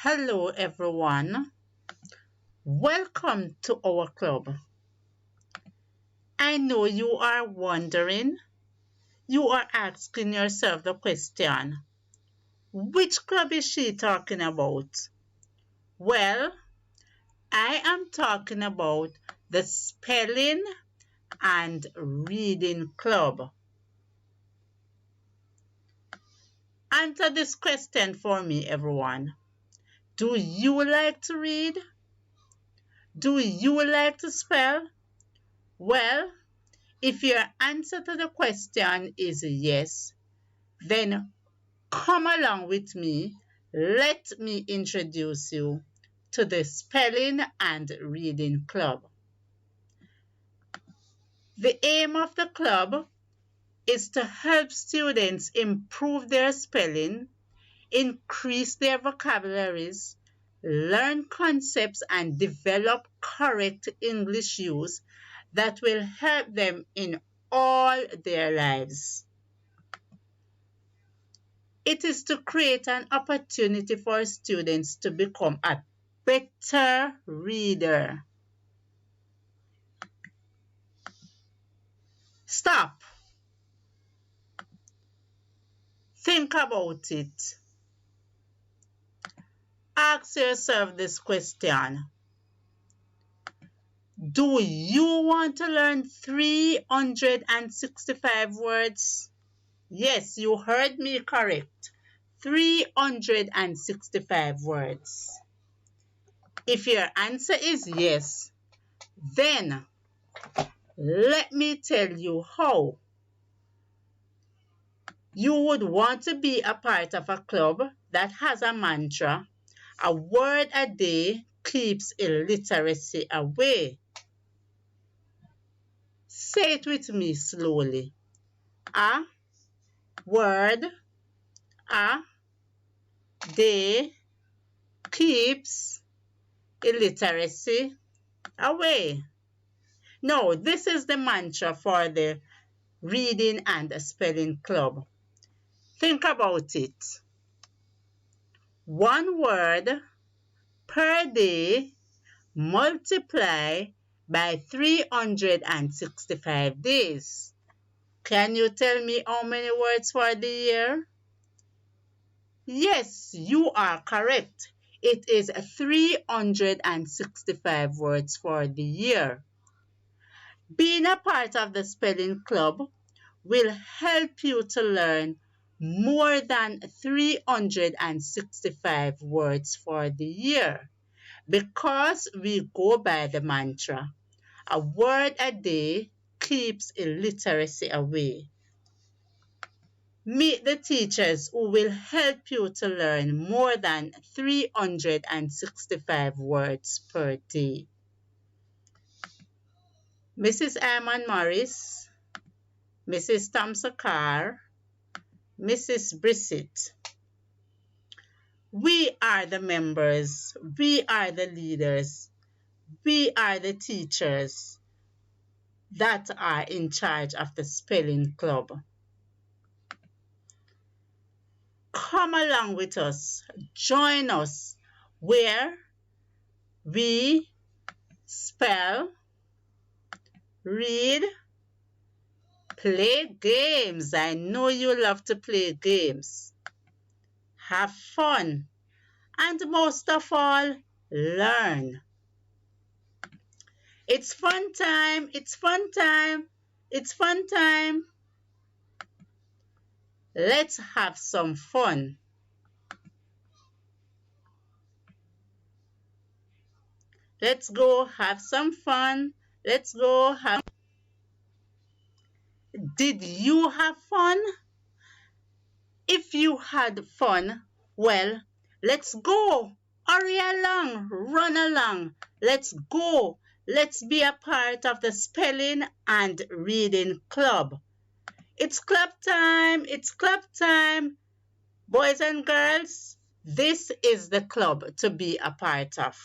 Hello, everyone. Welcome to our club. I know you are wondering, you are asking yourself the question, which club is she talking about? Well, I am talking about the Spelling and Reading Club. Answer this question for me, everyone. Do you like to read? Do you like to spell? Well, if your answer to the question is yes, then come along with me. Let me introduce you to the Spelling and Reading Club. The aim of the club is to help students improve their spelling, increase their vocabularies, learn concepts, and develop correct English use that will help them in all their lives. It is to create an opportunity for students to become a better reader. Stop. Think about it. Ask yourself this question. Do you want to learn 365 words? Yes, you heard me correct. 365 words. If your answer is yes, then let me tell you how. You would want to be a part of a club that has a mantra, a word a day keeps illiteracy away. Say it with me slowly. A word a day keeps illiteracy away. Now, this is the mantra for the Reading and Spelling Club. Think about it. One word per day multiply by 365 days. Can you tell me how many words for the year? Yes, you are correct. It is 365 words for the year. Being a part of the spelling club will help you to learn more than 365 words for the year because we go by the mantra, a word a day keeps illiteracy away. Meet the teachers who will help you to learn more than 365 words per day. Mrs. Ayman Morris, Mrs. Thompson Carr, Mrs. Brissett. We are the members, we are the leaders, we are the teachers that are in charge of the spelling club. Come along with us, join us where we spell, read, play games. I know you love to play games. Have fun. And most of all, learn. It's fun time. It's fun time. It's fun time. Let's have some fun. Let's go have some fun. Let's go have. Did you have fun? If you had fun, well, let's go. Hurry along, run along. Let's go. Let's be a part of the spelling and reading club. It's club time. It's club time. Boys and girls, this is the club to be a part of.